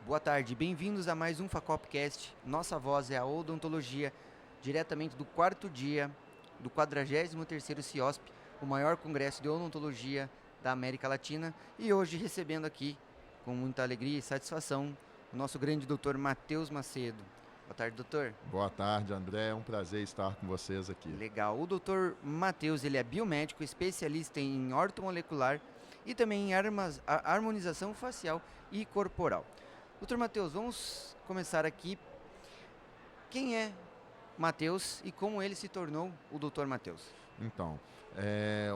Boa tarde, bem-vindos a mais um Facopcast. Nossa voz é a odontologia, diretamente do quarto dia do 43º CIOSP, o maior congresso de odontologia da América Latina. E hoje recebendo aqui, com muita alegria e satisfação, o nosso grande doutor Matheus Macedo. Boa tarde, doutor. Boa tarde, André. É um prazer estar com vocês aqui. Legal. O doutor Matheus, ele é biomédico, especialista em ortomolecular e também em harmonização facial e corporal. Doutor Matheus, vamos começar aqui. Quem é Matheus e como ele se tornou o doutor Matheus? Então,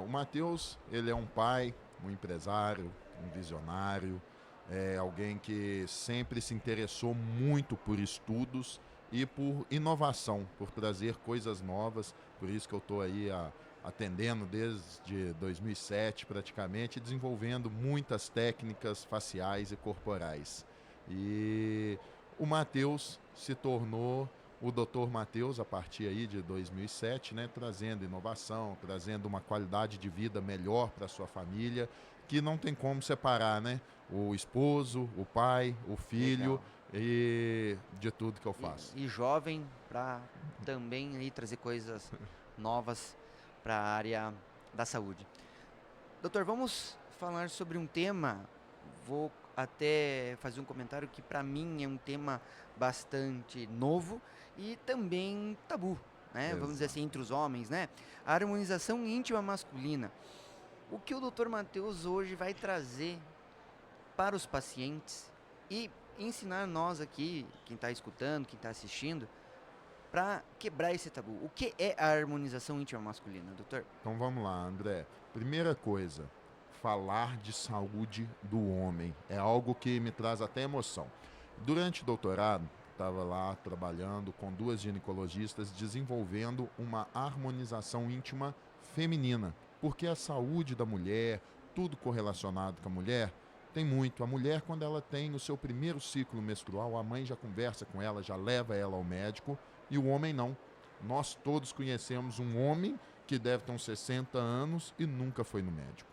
o Matheus, ele é um pai, um empresário, um visionário, alguém que sempre se interessou muito por estudos e por inovação, por trazer coisas novas. Por isso que eu estou aí atendendo desde 2007 praticamente, desenvolvendo muitas técnicas faciais e corporais. E o Matheus se tornou o Dr. Matheus a partir aí de 2007, né, trazendo inovação, trazendo uma qualidade de vida melhor para sua família, que não tem como separar, né? O esposo, o pai, o filho. Legal. E de tudo que eu faço. E jovem para também aí trazer coisas novas para a área da saúde. Doutor, vamos falar sobre um tema. Vou até fazer um comentário que para mim é um tema bastante novo e também tabu, né? Vamos dizer assim, Exato. entre os homens, né? A harmonização íntima masculina. O que o Dr. Matheus hoje vai trazer para os pacientes e ensinar nós aqui, quem está escutando, quem está assistindo, para quebrar esse tabu. O que é a harmonização íntima masculina, doutor? Então vamos lá, André. Primeira coisa, falar de saúde do homem é algo que me traz até emoção. Durante o doutorado, estava lá trabalhando com duas ginecologistas desenvolvendo uma harmonização íntima feminina, porque a saúde da mulher, tudo correlacionado com a mulher, tem muito. A mulher, quando ela tem o seu primeiro ciclo menstrual, a mãe já conversa com ela, já leva ela ao médico, e o homem não. Nós todos conhecemos um homem que deve ter uns 60 anos e nunca foi no médico.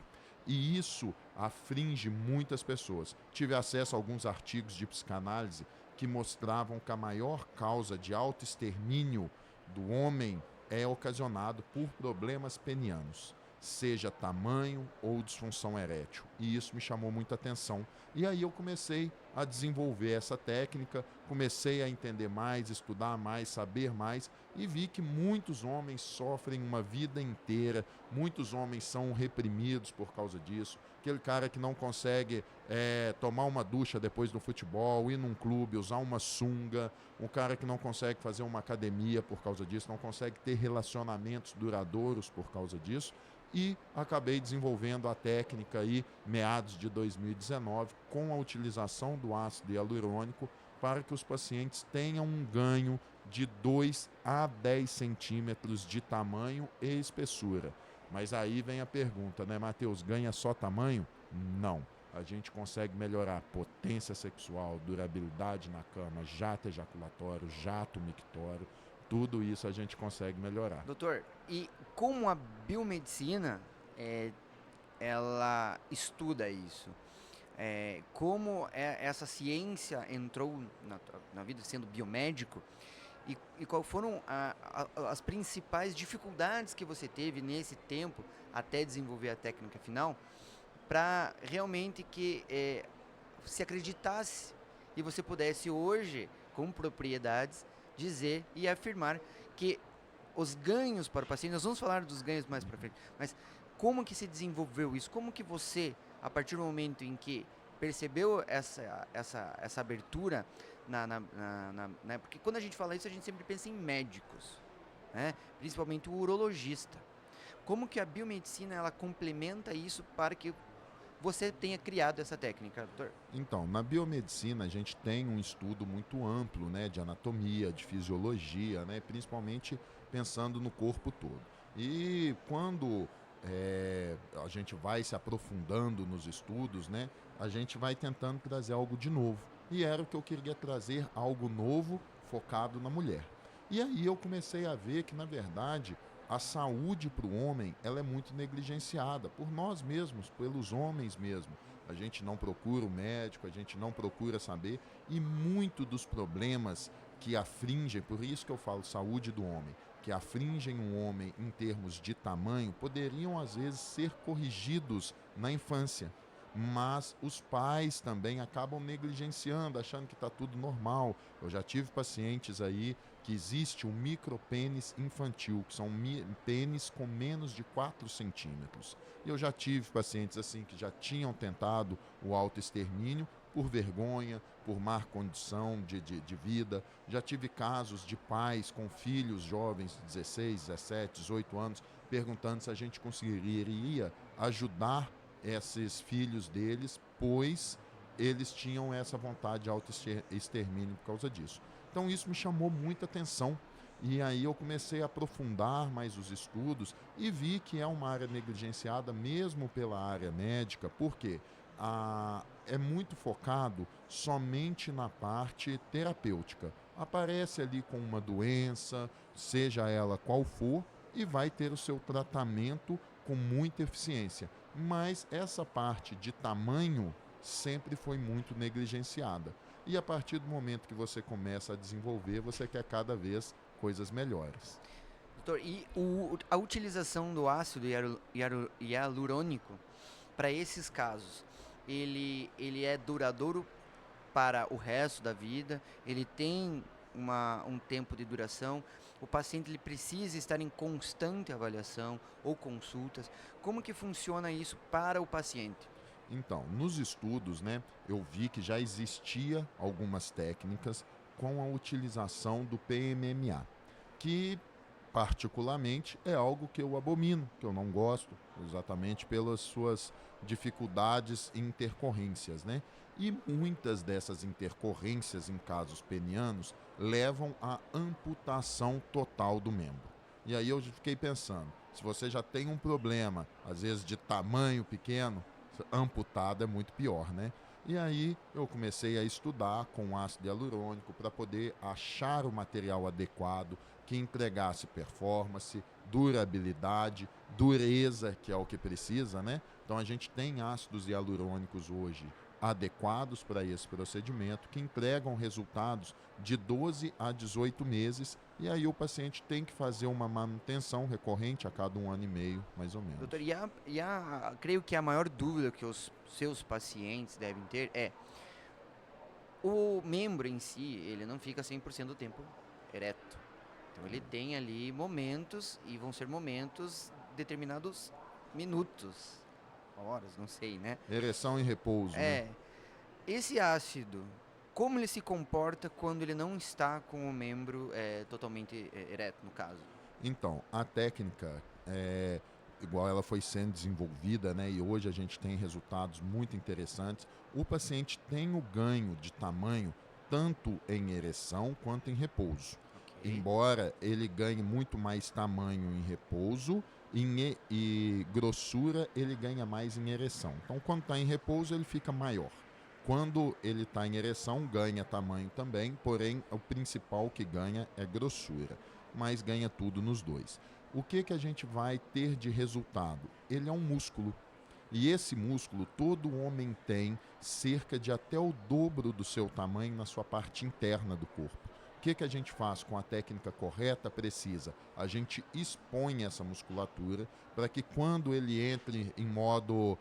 E isso aflige muitas pessoas. Tive acesso a alguns artigos de psicanálise que mostravam que a maior causa de autoextermínio do homem é ocasionado por problemas penianos, seja tamanho ou disfunção erétil. E isso me chamou muita atenção. E aí eu comecei a desenvolver essa técnica, comecei a entender mais, estudar mais, saber mais e vi que muitos homens sofrem uma vida inteira, muitos homens são reprimidos por causa disso. Aquele cara que não consegue tomar uma ducha depois do futebol, ir num clube, usar uma sunga, um cara que não consegue fazer uma academia por causa disso, não consegue ter relacionamentos duradouros por causa disso. E acabei desenvolvendo a técnica aí, meados de 2019, com a utilização do ácido hialurônico para que os pacientes tenham um ganho de 2 a 10 centímetros de tamanho e espessura. Mas aí vem a pergunta, né, Matheus, ganha só tamanho? Não. A gente consegue melhorar potência sexual, durabilidade na cama, jato ejaculatório, jato mictório, tudo isso a gente consegue melhorar. Doutor, e como a biomedicina ela estuda isso? Como essa ciência entrou na vida sendo biomédico e quais foram as principais dificuldades que você teve nesse tempo até desenvolver a técnica final para realmente que se acreditasse e você pudesse hoje, com propriedades, dizer e afirmar que os ganhos para o paciente, nós vamos falar dos ganhos mais para frente, mas como que se desenvolveu isso? Como que você, a partir do momento em que percebeu essa abertura, porque quando a gente fala isso, a gente sempre pensa em médicos, né? Principalmente o urologista. Como que a biomedicina ela complementa isso para que você tenha criado essa técnica, doutor? Então, na biomedicina a gente tem um estudo muito amplo, né, de anatomia, de fisiologia, né, principalmente pensando no corpo todo. E quando a gente vai se aprofundando nos estudos, né, a gente vai tentando trazer algo de novo. E era o que eu queria trazer, algo novo focado na mulher. E aí eu comecei a ver que, na verdade, a saúde para o homem, ela é muito negligenciada por nós mesmos, pelos homens mesmo. A gente não procura o médico, a gente não procura saber, e muito dos problemas que afligem, por isso que eu falo saúde do homem, que afligem um homem em termos de tamanho, poderiam às vezes ser corrigidos na infância. Mas os pais também acabam negligenciando, achando que está tudo normal. Eu já tive pacientes aí que existe um micropênis infantil, que são pênis com menos de 4 centímetros. E eu já tive pacientes assim que já tinham tentado o autoextermínio por vergonha, por má condição de vida. Já tive casos de pais com filhos jovens de 16, 17, 18 anos, perguntando se a gente conseguiria ajudar esses filhos deles, pois eles tinham essa vontade de autoextermínio por causa disso. Então isso me chamou muita atenção e aí eu comecei a aprofundar mais os estudos e vi que é uma área negligenciada mesmo pela área médica, porque é muito focado somente na parte terapêutica. Aparece ali com uma doença, seja ela qual for, e vai ter o seu tratamento com muita eficiência. Mas essa parte de tamanho sempre foi muito negligenciada. E a partir do momento que você começa a desenvolver, você quer cada vez coisas melhores. Doutor, e a utilização do ácido hialurônico para esses casos, ele é duradouro para o resto da vida? Ele tem um tempo de duração? O paciente ele precisa estar em constante avaliação ou consultas? Como que funciona isso para o paciente? Então, nos estudos, né, eu vi que já existia algumas técnicas com a utilização do PMMA, que particularmente é algo que eu abomino, que eu não gosto, exatamente pelas suas dificuldades e intercorrências, né? E muitas dessas intercorrências em casos penianos levam à amputação total do membro. E aí eu fiquei pensando, se você já tem um problema, às vezes de tamanho pequeno, amputado é muito pior, né? E aí eu comecei a estudar com ácido hialurônico para poder achar o material adequado que entregasse performance, durabilidade, dureza, que é o que precisa, né? Então a gente tem ácidos hialurônicos hoje adequados para esse procedimento que entregam resultados de 12 a 18 meses e aí o paciente tem que fazer uma manutenção recorrente a cada 1 ano e meio, mais ou menos. Doutor, creio que a maior dúvida que os seus pacientes devem ter é: o membro em si, ele não fica 100% do tempo ereto. Então ele tem ali momentos, e vão ser momentos determinados minutos, horas, não sei, né? Ereção em repouso, né? Esse ácido, como ele se comporta quando ele não está com o membro totalmente ereto, no caso? Então, a técnica igual ela foi sendo desenvolvida, né? E hoje a gente tem resultados muito interessantes. O paciente tem o ganho de tamanho tanto em ereção quanto em repouso. Ok. Embora ele ganhe muito mais tamanho em repouso e grossura ele ganha mais em ereção. Então, quando está em repouso, ele fica maior. Quando ele está em ereção, ganha tamanho também, porém o principal que ganha é grossura, mas ganha tudo nos dois. O que a gente vai ter de resultado? Ele é um músculo. E esse músculo todo homem tem cerca de até o dobro do seu tamanho na sua parte interna do corpo. O que a gente faz com a técnica correta, precisa? A gente expõe essa musculatura para que quando ele entre em modo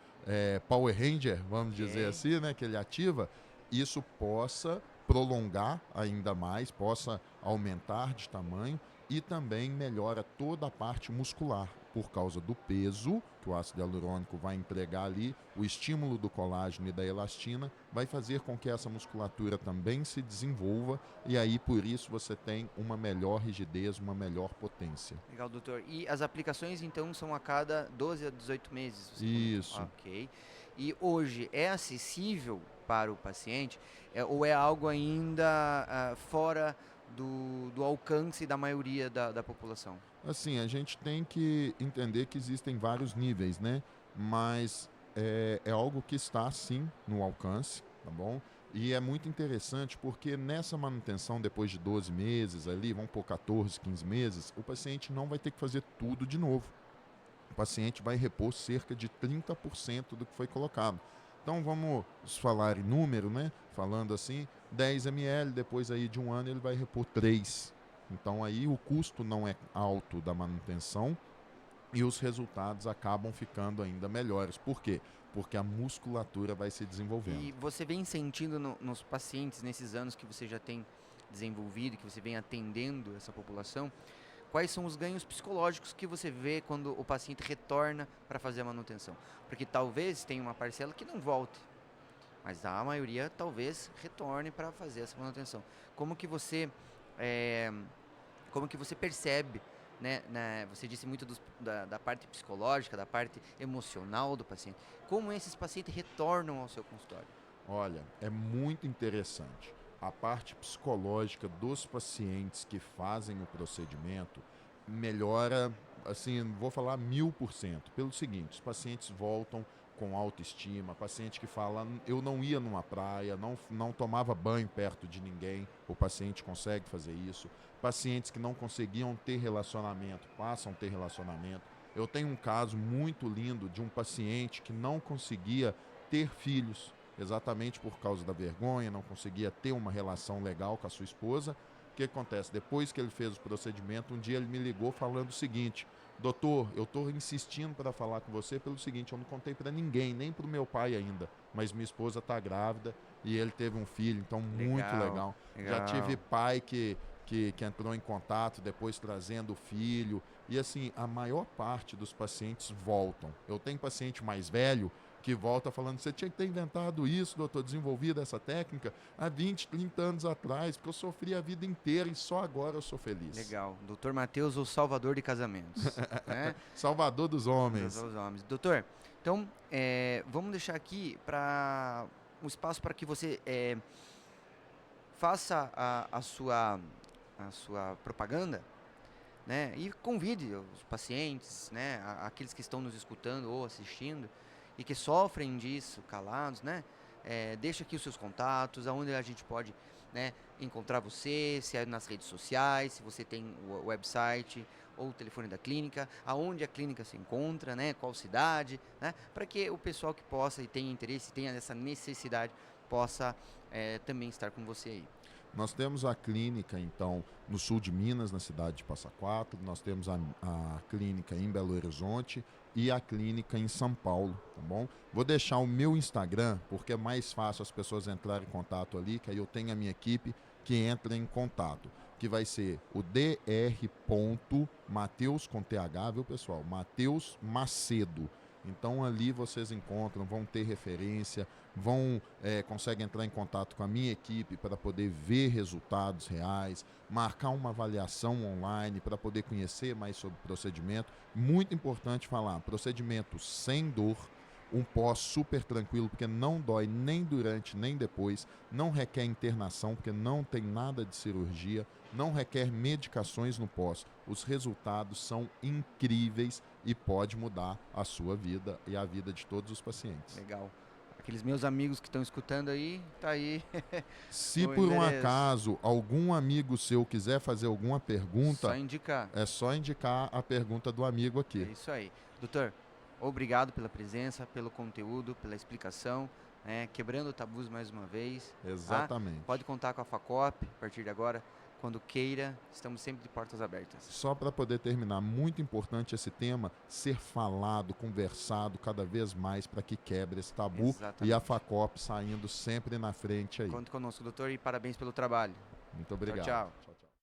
Power Ranger, vamos dizer assim, né, que ele ativa, isso possa prolongar ainda mais, possa aumentar de tamanho e também melhora toda a parte muscular por causa do peso que o ácido hialurônico vai entregar ali, o estímulo do colágeno e da elastina vai fazer com que essa musculatura também se desenvolva e aí por isso você tem uma melhor rigidez, uma melhor potência. Legal, doutor. E as aplicações então são a cada 12 a 18 meses? Isso. Ok. E hoje é acessível para o paciente ou é algo ainda fora do alcance da maioria da população? Assim, a gente tem que entender que existem vários níveis, né? Mas é algo que está sim no alcance, tá bom? E é muito interessante porque nessa manutenção, depois de 12 meses ali, vamos por 14, 15 meses, o paciente não vai ter que fazer tudo de novo. O paciente vai repor cerca de 30% do que foi colocado. Então vamos falar em número, né? Falando assim, 10 ml, depois aí de um ano ele vai repor 3. Então aí o custo não é alto da manutenção e os resultados acabam ficando ainda melhores. Por quê? Porque a musculatura vai se desenvolvendo. E você vem sentindo nos pacientes, nesses anos que você já tem desenvolvido, que você vem atendendo essa população, quais são os ganhos psicológicos que você vê quando o paciente retorna para fazer a manutenção? Porque talvez tenha uma parcela que não volte, mas a maioria talvez retorne para fazer essa manutenção. Como que você, como que você percebe, né, você disse muito da parte psicológica, da parte emocional do paciente. Como esses pacientes retornam ao seu consultório? Olha, é muito interessante. A parte psicológica dos pacientes que fazem o procedimento melhora, assim, vou falar 1000%. Pelo seguinte, os pacientes voltam com autoestima, paciente que fala, eu não ia numa praia, não tomava banho perto de ninguém, o paciente consegue fazer isso. Pacientes que não conseguiam ter relacionamento, passam a ter relacionamento. Eu tenho um caso muito lindo de um paciente que não conseguia ter filhos, exatamente por causa da vergonha, não conseguia ter uma relação legal com a sua esposa. O que acontece? Depois que ele fez o procedimento, um dia ele me ligou falando o seguinte: doutor, eu estou insistindo para falar com você pelo seguinte, eu não contei para ninguém, nem para o meu pai ainda, mas minha esposa está grávida e ele teve um filho, então muito legal. Já tive pai que entrou em contato depois trazendo o filho, e assim, a maior parte dos pacientes voltam. Eu tenho paciente mais velho que volta falando, você tinha que ter inventado isso, doutor, desenvolvido essa técnica há 20, 30 anos atrás, porque eu sofri a vida inteira e só agora eu sou feliz. Legal. Doutor Matheus, o salvador de casamentos. Né? Salvador dos homens. Dos homens. Doutor, então, vamos deixar aqui para um espaço para que você faça a sua propaganda, né? E convide os pacientes, né? Aqueles que estão nos escutando ou assistindo e que sofrem disso, calados, né? Deixa aqui os seus contatos, aonde a gente pode, né, encontrar você, se é nas redes sociais, se você tem o website ou o telefone da clínica, aonde a clínica se encontra, né? Qual cidade, né? Para que o pessoal que possa e tenha interesse, tenha essa necessidade, possa também estar com você aí. Nós temos a clínica, então, no sul de Minas, na cidade de Passa Quatro. Nós temos a clínica em Belo Horizonte e a clínica em São Paulo, tá bom? Vou deixar o meu Instagram, porque é mais fácil as pessoas entrarem em contato ali, que aí eu tenho a minha equipe que entra em contato, que vai ser o dr.mateus, com TH, viu, pessoal? Mateus Macedo. Então ali vocês encontram, vão ter referência, conseguem entrar em contato com a minha equipe para poder ver resultados reais, marcar uma avaliação online para poder conhecer mais sobre o procedimento. Muito importante falar, procedimento sem dor, um pós super tranquilo, porque não dói nem durante nem depois, não requer internação, porque não tem nada de cirurgia, não requer medicações no pós. Os resultados são incríveis e pode mudar a sua vida e a vida de todos os pacientes. Legal. Aqueles meus amigos que estão escutando aí, tá aí. Se por um acaso algum amigo seu quiser fazer alguma pergunta, só indicar. É só indicar a pergunta do amigo aqui. É isso aí. Doutor, obrigado pela presença, pelo conteúdo, pela explicação, né? Quebrando tabus mais uma vez. Exatamente. Tá? Pode contar com a FACOP a partir de agora. Quando queira, estamos sempre de portas abertas. Só para poder terminar, muito importante esse tema ser falado, conversado cada vez mais para que quebre esse tabu. Exatamente. E a FACOP saindo sempre na frente aí. Conte conosco, doutor, e parabéns pelo trabalho. Muito obrigado. Tchau, tchau. Tchau, tchau.